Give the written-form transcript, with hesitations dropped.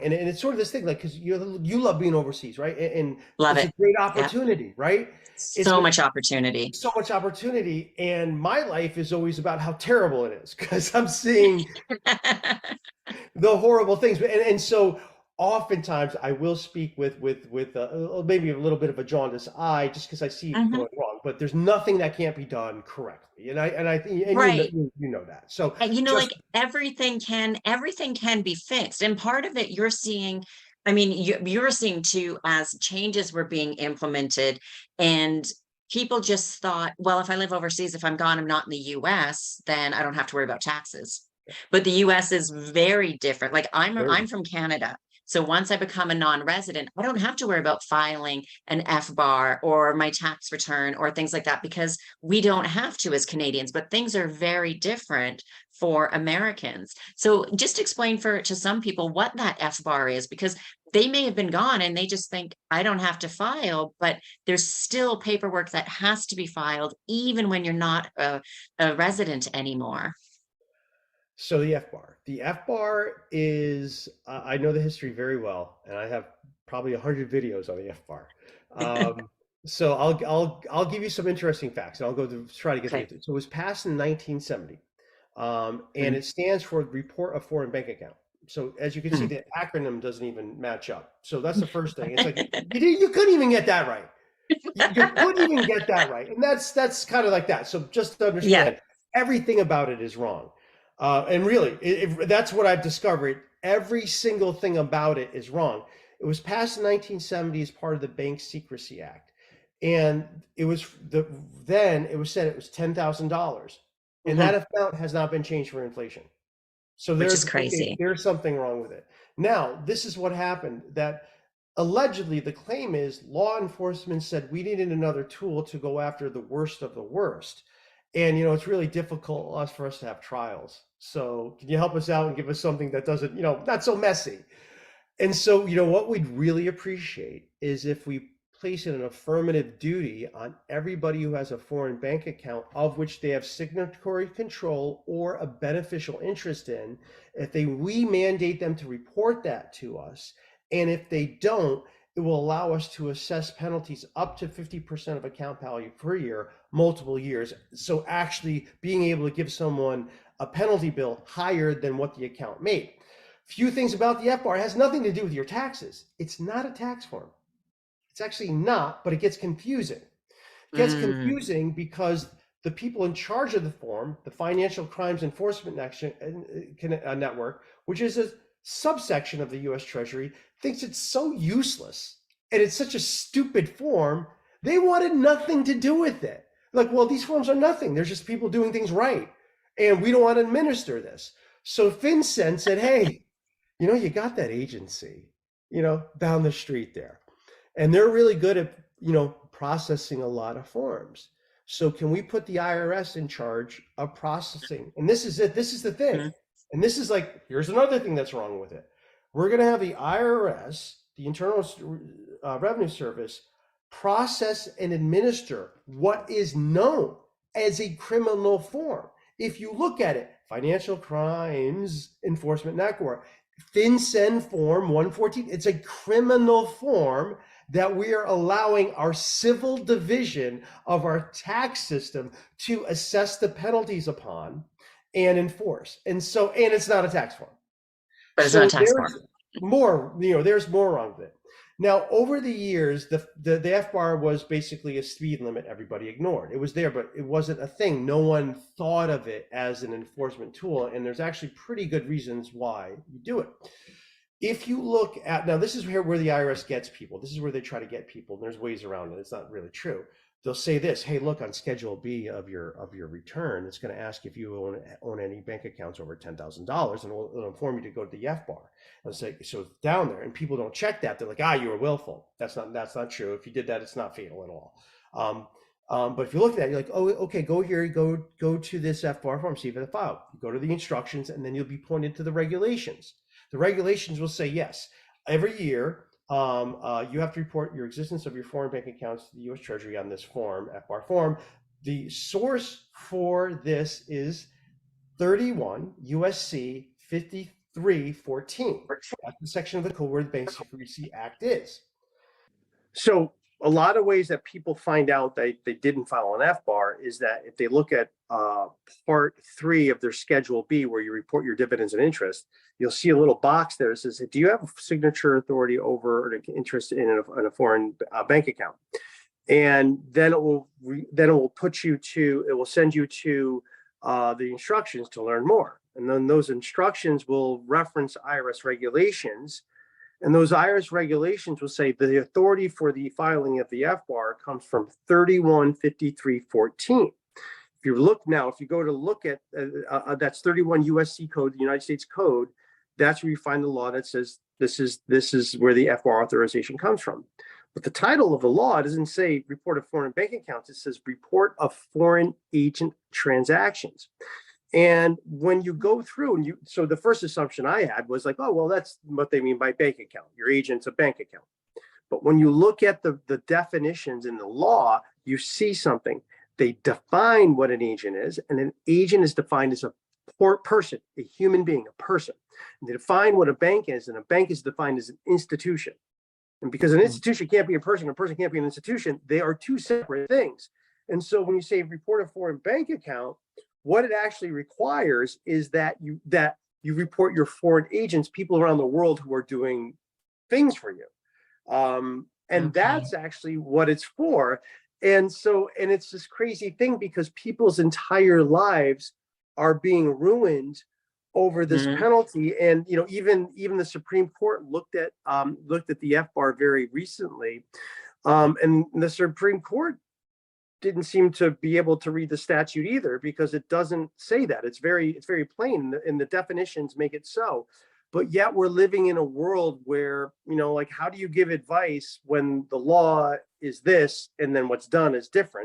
And it's sort of this thing, like, because you love being overseas, right? And Love it's a it. great Yeah. opportunity, right? It's So much opportunity. so much opportunity, and my life is always about how terrible it is because I'm seeing the horrible things. And so oftentimes I will speak with maybe a little bit of a jaundiced eye just because I see it Hmm. going wrong. But there's nothing that can't be done correctly, and I think and Right. you know that. So And, just like everything can be fixed. And part of it you're seeing, I mean, you're seeing too, as changes were being implemented, and people just thought, well, if I live overseas, if I'm gone, I'm not in the US, then I don't have to worry about taxes. But the US is very different. Like very I'm from Canada. So once I become a non-resident, I don't have to worry about filing an FBAR or my tax return or things like that, because we don't have to as Canadians, but things are very different for Americans. So just explain to some people what that FBAR is, because they may have been gone and they just think I don't have to file, but there's still paperwork that has to be filed even when you're not a resident anymore. So the FBAR. The FBAR is I know the history very well, and I have probably 100 videos on the FBAR. Um, so I'll give you some interesting facts, and I'll go to try to get Okay. through it. So it was passed in 1970, and Mm, it stands for Report of Foreign Bank Account. So as you can see, mm. the acronym doesn't even match up. So that's the first thing. It's like you couldn't even get that right. You couldn't even get that right, and that's kind of like that. So just to Yeah. understand, everything about it is wrong, and really, that's what I've discovered. Every single thing about it is wrong. It was passed in 1970 as part of the Bank Secrecy Act, and then it was said it was $10,000, and Mhm. that amount has not been changed for inflation. So Which there's is okay, crazy. there's something wrong with it. Now, this is what happened that allegedly the claim is law enforcement said we needed another tool to go after the worst of the worst. And it's really difficult for us to have trials. So can you help us out and give us something that doesn't, not so messy? And so, what we'd really appreciate is if we place an affirmative duty on everybody who has a foreign bank account of which they have signatory control or a beneficial interest in, if we mandate them to report that to us. And if they don't, it will allow us to assess penalties up to 50% of account value per year, multiple years. So actually being able to give someone a penalty bill higher than what the account made. Few things about the FBAR. It has nothing to do with your taxes. It's not a tax form. It's actually not, but it gets confusing. It gets Mm. confusing because the people in charge of the form, the Financial Crimes Enforcement Network, which is a subsection of the US Treasury, thinks it's so useless and it's such a stupid form, they wanted nothing to do with it. Like, well, these forms are nothing. They're just people doing things right. And we don't want to administer this. So FinCEN said, hey, you got that agency, down the street there, and they're really good at, processing a lot of forms. So can we put the IRS in charge of processing? And this is it. This is the thing. Mm. And this is like, here's another thing that's wrong with it. We're going to have the IRS, the Internal Revenue Service, process and administer what is known as a criminal form. If you look at it, Financial Crimes Enforcement Network, FinCEN Form 114, it's a criminal form that we are allowing our civil division of our tax system to assess the penalties upon and enforce. And it's not a tax form. But it's not a So tax there's form. there's more wrong with it. Now, over the years, the FBAR was basically a speed limit everybody ignored. It was there, but it wasn't a thing. No one thought of it as an enforcement tool, and there's actually pretty good reasons why you do it. If you look at now, this is where the IRS gets people. This is where they try to get people, and there's ways around it. It's not really true. They'll say this, hey, look, on Schedule B of your return, it's going to ask if you own any bank accounts over $10,000, and it'll inform you to go to the FBAR. And say, so it's down there, and people don't check that. They're like, you were willful. That's not true. If you did that, it's not fatal at all. But if you look at that, you're like, oh, okay, go here, go to this FBAR form, see if it's filed. You go to the instructions, and then you'll be pointed to the regulations. The regulations will say yes. Every year, you have to report your existence of your foreign bank accounts to the U.S. Treasury on this form, FBAR form. The source for this is 31 USC 314. That's the section of the code where the Bank Secrecy Act is. So a lot of ways that people find out they didn't file an FBAR is that if they look at part 3 of their Schedule B, where you report your dividends and interest, you'll see a little box there that says, do you have a signature authority over an interest in a foreign bank account? And then it will send you to the instructions to learn more. And then those instructions will reference IRS regulations. And those IRS regulations will say the authority for the filing of the FBAR comes from 315314. If you go to look at that's 31 USC code, the United States Code, that's where you find the law that says this is where the FBAR authorization comes from. But the title of the law doesn't say report of foreign bank accounts. It says report of foreign agent transactions. And when you go through so the first assumption I had was like, oh, well, that's what they mean by bank account. Your agent's a bank account. But when you look at the definitions in the law, you see something. They define what an agent is, and an agent is defined as a person, a human being, a person. And they define what a bank is, and a bank is defined as an institution. And because an institution can't be a person can't be an institution, they are two separate things. And so when you say report a foreign bank account, what it actually requires is that you report your foreign agents, people around the world who are doing things for you. And that's actually what it's for. And it's this crazy thing because people's entire lives are being ruined over this penalty. And even the Supreme Court looked at the FBAR very recently, and the Supreme Court didn't seem to be able to read the statute either, because it doesn't say that. It's very plain, and the definitions make it so. But yet we're living in a world where, like, how do you give advice when the law is this and then what's done is different?